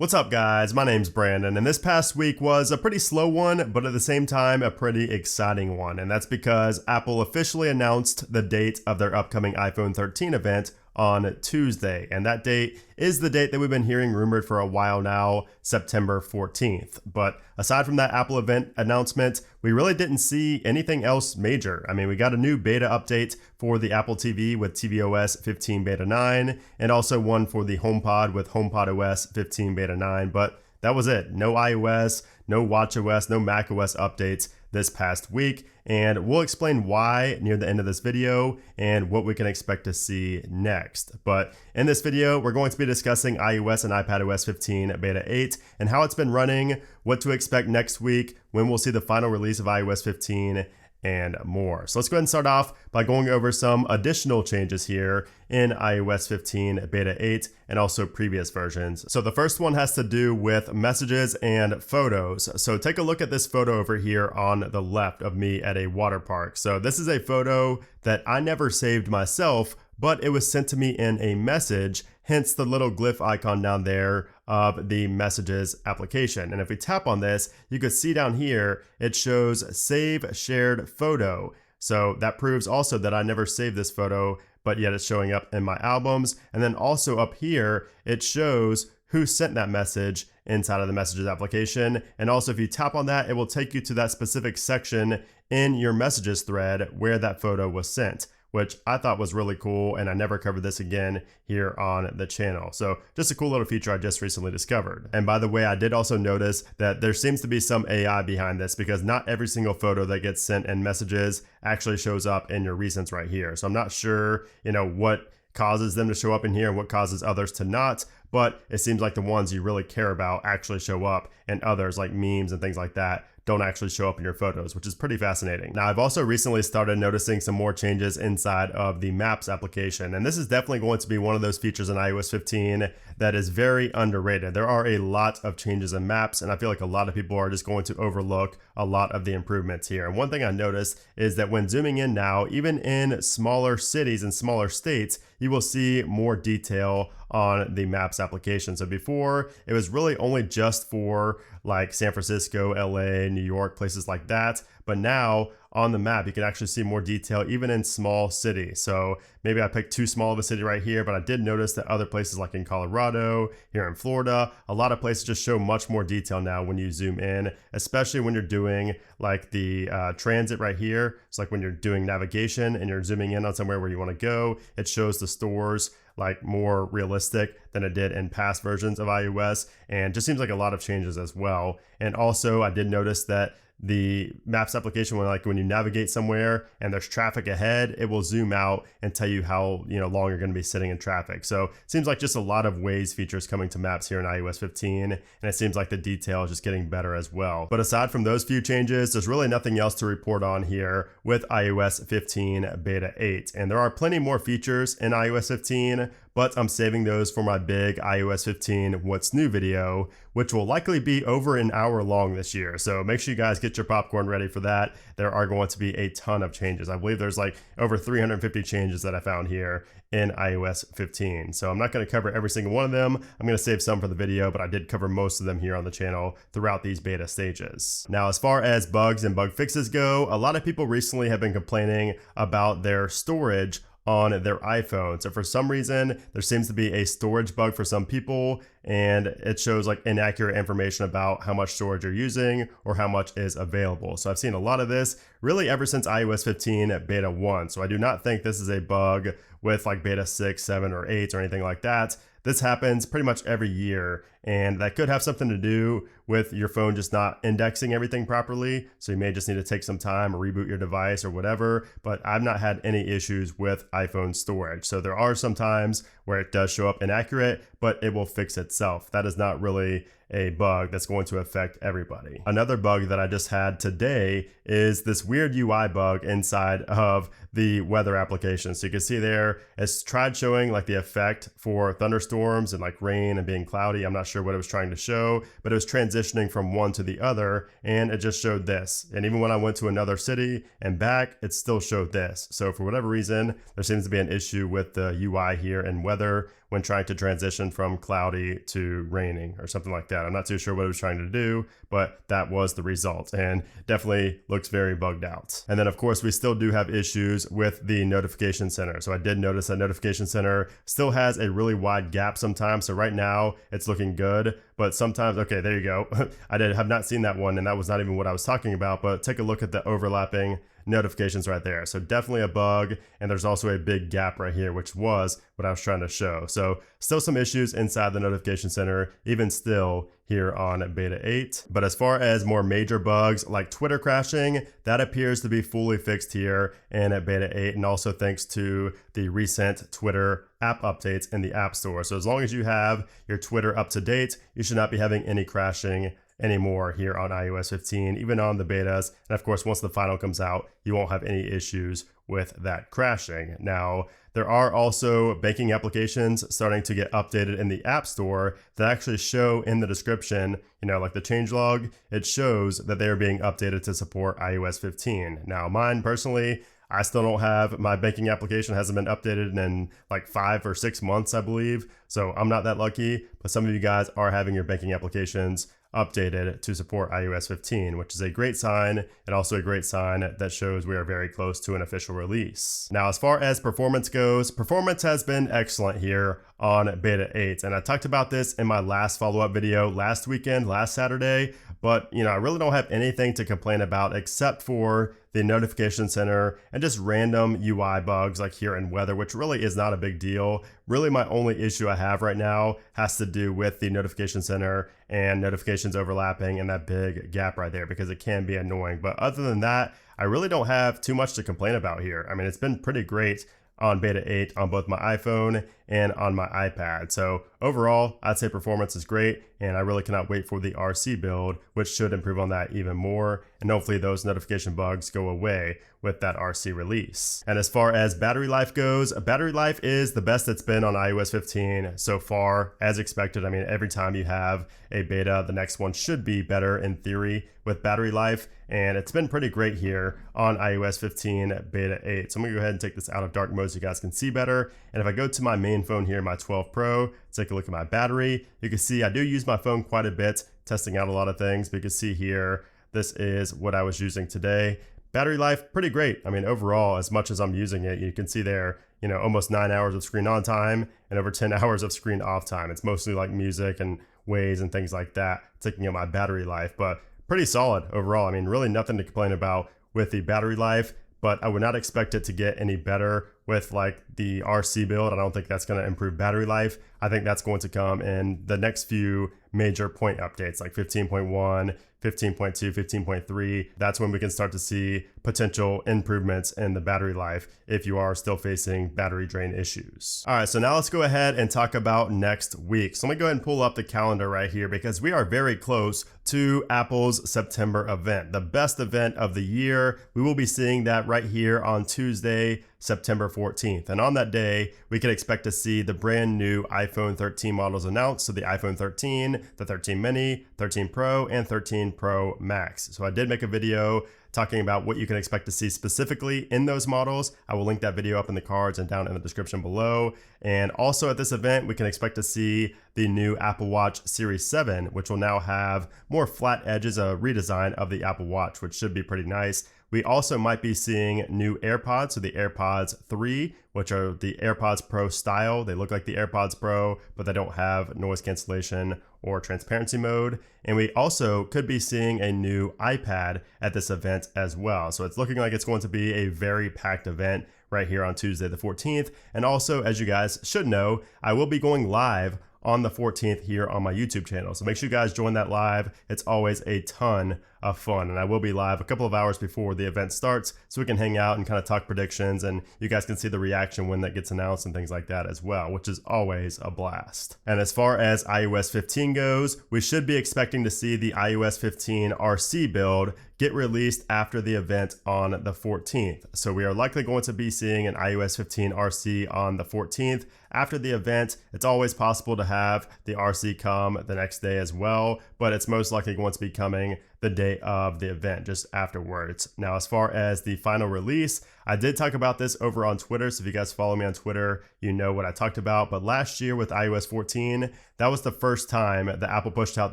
What's up, guys? My name's Brandon, and this past week was a pretty slow one, but at the same time, a pretty exciting one. And that's because Apple officially announced the date of their upcoming iPhone 13 event on Tuesday. And that date is the date that we've been hearing rumored for a while now, September 14th. But aside from that Apple event announcement, we really didn't see anything else major. I mean, we got a new beta update for the Apple TV with tvOS 15 Beta 9, and also one for the HomePod with HomePod OS 15 Beta 9, but that was it. No iOS, no watchOS, no macOS updates this past week, and we'll explain why near the end of this video and what we can expect to see next. But in this video, we're going to be discussing iOS and iPadOS 15 Beta 8 and how it's been running, what to expect next week, when we'll see the final release of iOS 15, and more. So let's go ahead and start off by going over some additional changes here in iOS 15 Beta 8 and also previous versions. So the first one has to do with messages and photos. So take a look at this photo over here on the left of me at a water park. So this is a photo that I never saved myself, but it was sent to me in a message, hence the little glyph icon down there of the messages application. And if we tap on this, you can see down here, it shows save shared photo. So that proves also that I never saved this photo, but yet it's showing up in my albums. And then also up here, it shows who sent that message inside of the messages application. And also if you tap on that, it will take you to that specific section in your messages thread where that photo was sent, which I thought was really cool, and I never covered this again here on the channel. So just a cool little feature I just recently discovered. And by the way, I did also notice that there seems to be some AI behind this, because not every single photo that gets sent in messages actually shows up in your recents right here. So I'm not sure, what causes them to show up in here and what causes others to not, but it seems like the ones you really care about actually show up, and others like memes and things like that don't actually show up in your photos, which is pretty fascinating. Now, I've also recently started noticing some more changes inside of the Maps application, and this is definitely going to be one of those features in iOS 15 that is very underrated. There are a lot of changes in Maps, and I feel like a lot of people are just going to overlook a lot of the improvements here. And one thing I noticed is that when zooming in now, even in smaller cities and smaller states, you will see more detail on the Maps application. So before, it was really only just for like San Francisco, LA, New York, places like that. But now on the map, you can actually see more detail even in small cities. So maybe I picked too small of a city right here, but I did notice that other places like in Colorado, here in Florida, a lot of places just show much more detail now when you zoom in, especially when you're doing like the transit right here. It's like when you're doing navigation and you're zooming in on somewhere where you want to go, it shows the stores like more realistic than it did in past versions of iOS, and just seems like a lot of changes as well. And also I did notice that the Maps application, when you navigate somewhere and there's traffic ahead, it will zoom out and tell you how long you're going to be sitting in traffic. So it seems like just a lot of Waze features coming to Maps here in iOS 15, and it seems like the detail is just getting better as well. But aside from those few changes, there's really nothing else to report on here with iOS 15 Beta 8. And there are plenty more features in iOS 15, but I'm saving those for my big iOS 15 What's New video, which will likely be over an hour long this year. So make sure you guys get your popcorn ready for that. There are going to be a ton of changes. I believe there's like over 350 changes that I found here in iOS 15. So I'm not going to cover every single one of them. I'm going to save some for the video, but I did cover most of them here on the channel throughout these beta stages. Now, as far as bugs and bug fixes go, a lot of people recently have been complaining about their storage on their iPhone. So for some reason, there seems to be a storage bug for some people, and it shows like inaccurate information about how much storage you're using or how much is available. So I've seen a lot of this really ever since iOS 15 Beta 1. So I do not think this is a bug with like Beta 6, 7, or 8 or anything like that. This happens pretty much every year, and that could have something to do with your phone just not indexing everything properly. So you may just need to take some time or reboot your device or whatever, but I've not had any issues with iPhone storage. So there are some times where it does show up inaccurate, but it will fix itself. That is not really a bug that's going to affect everybody. Another bug that I just had today is this weird UI bug inside of the weather application. So you can see there, it's tried showing like the effect for thunderstorms and like rain and being cloudy. I'm not sure what it was trying to show, but it was transitioning from one to the other, and it just showed this. And even when I went to another city and back, it still showed this. So for whatever reason, there seems to be an issue with the UI here in weather, when trying to transition from cloudy to raining or something like that. I'm not too sure what it was trying to do, but that was the result, and definitely looks very bugged out. And then of course we still do have issues with the notification center. So I did notice that notification center still has a really wide gap sometimes. So right now it's looking good, but sometimes, okay, there you go. I have not seen that one, and that was not even what I was talking about, but take a look at the overlapping notifications right there. So definitely a bug, and there's also a big gap right here, which was what I was trying to show. So still some issues inside the notification center, even still here on beta 8. But as far as more major bugs like Twitter crashing, that appears to be fully fixed here in beta 8, and also thanks to the recent Twitter app updates in the App Store. So as long as you have your Twitter up to date, you should not be having any crashing anymore here on iOS 15, even on the betas. And of course, once the final comes out, you won't have any issues with that crashing. Now, there are also banking applications starting to get updated in the App Store that actually show in the description, like the changelog, it shows that they are being updated to support iOS 15. Now, mine personally, I still don't have, my banking application hasn't been updated in like 5 or 6 months, I believe. So I'm not that lucky, but some of you guys are having your banking applications updated to support iOS 15, which is a great sign, and also a great sign that shows we are very close to an official release. Now, as far as performance goes, performance has been excellent here on beta 8, and I talked about this in my last follow-up video last weekend, last Saturday, but I really don't have anything to complain about except for the notification center and just random UI bugs like here in weather, which really is not a big deal. Really, my only issue I have right now has to do with the notification center and notifications overlapping and that big gap right there, because it can be annoying. But other than that, I really don't have too much to complain about here. I mean, it's been pretty great on beta 8 on both my iPhone and on my iPad. So overall, I'd say performance is great, and I really cannot wait for the RC build, which should improve on that even more. And hopefully those notification bugs go away with that RC release. And as far as battery life goes, battery life is the best it's been on iOS 15 so far, as expected. I mean, every time you have a beta, the next one should be better in theory with battery life, and it's been pretty great here on iOS 15 beta 8. So I'm gonna go ahead and take this out of dark mode so you guys can see better. And if I go to my main phone here, my 12 Pro, take a look at my battery, you can see I do use my phone quite a bit, testing out a lot of things, but you can see here, this is what I was using today. Battery life, pretty great. I mean, overall, as much as I'm using it, you can see there, almost 9 hours of screen on time and over 10 hours of screen off time. It's mostly like music and Waze and things like that, taking up my battery life, but pretty solid overall. I mean, really nothing to complain about with the battery life, but I would not expect it to get any better with like the RC build. I don't think that's going to improve battery life. I think that's going to come in the next few major point updates like 15.1, 15.2, 15.3. That's when we can start to see potential improvements in the battery life if you are still facing battery drain issues. All right, so now let's go ahead and talk about next week. So let me go ahead and pull up the calendar right here, because we are very close to Apple's September event, the best event of the year. We will be seeing that right here on Tuesday, September 14th. And on that day, we can expect to see the brand new iPhone 13 models announced. So the iPhone 13, the 13 mini, 13 Pro, and 13 Pro Max. So I did make a video talking about what you can expect to see specifically in those models. I will link that video up in the cards and down in the description below. And also at this event, we can expect to see the new Apple Watch Series 7, which will now have more flat edges, a redesign of the Apple Watch, which should be pretty nice. We also might be seeing new AirPods, so the AirPods 3, which are the AirPods Pro style. They look like the AirPods Pro, but they don't have noise cancellation or transparency mode. And we also could be seeing a new iPad at this event as well. So it's looking like it's going to be a very packed event right here on Tuesday the 14th. And also, as you guys should know, I will be going live on the 14th here on my YouTube channel. So make sure you guys join that live. It's always a ton of fun, and I will be live a couple of hours before the event starts so we can hang out and kind of talk predictions, and you guys can see the reaction when that gets announced and things like that as well, which is always a blast. And as far as iOS 15 goes, we should be expecting to see the iOS 15 RC build get released after the event on the 14th. So we are likely going to be seeing an iOS 15 RC on the 14th. After the event, it's always possible to have the RC come the next day as well, but it's most likely going to be coming the day of the event, just afterwards. Now, as far as the final release, I did talk about this over on Twitter, so if you guys follow me on Twitter, you know what I talked about. But last year with iOS 14, that was the first time that Apple pushed out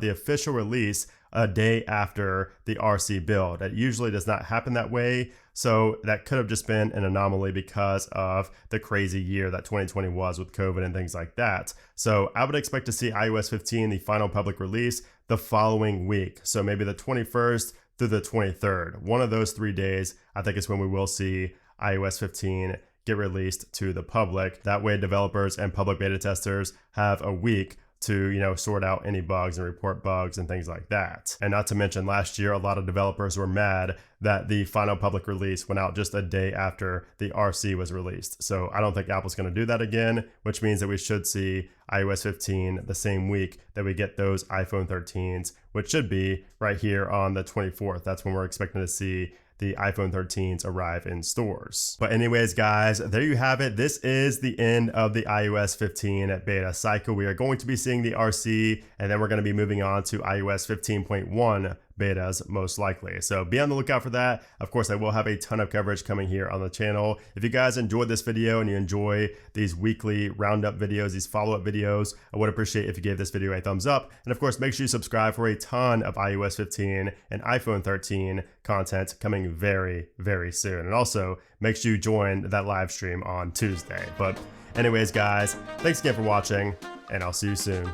the official release a day after the RC build. It usually does not happen that way, so that could have just been an anomaly because of the crazy year that 2020 was with COVID and things like that. So I would expect to see iOS 15, the final public release, the following week. So maybe the 21st through the 23rd. One of those 3 days, I think, is when we will see iOS 15 get released to the public. That way developers and public beta testers have a week to, sort out any bugs and report bugs and things like that. And not to mention, last year, a lot of developers were mad that the final public release went out just a day after the RC was released. So I don't think Apple's going to do that again, which means that we should see iOS 15 the same week that we get those iPhone 13s, which should be right here on the 24th. That's when we're expecting to see the iPhone 13s arrive in stores. But anyways, guys, there you have it. This is the end of the iOS 15 beta cycle. We are going to be seeing the RC, and then we're going to be moving on to iOS 15.1 betas most likely. So be on the lookout for that. Of course, I will have a ton of coverage coming here on the channel. If you guys enjoyed this video and you enjoy these weekly roundup videos, these follow-up videos, I would appreciate if you gave this video a thumbs up. And of course, make sure you subscribe for a ton of iOS 15 and iPhone 13 content coming very, very soon. And also make sure you join that live stream on Tuesday. But anyways, guys, thanks again for watching, and I'll see you soon.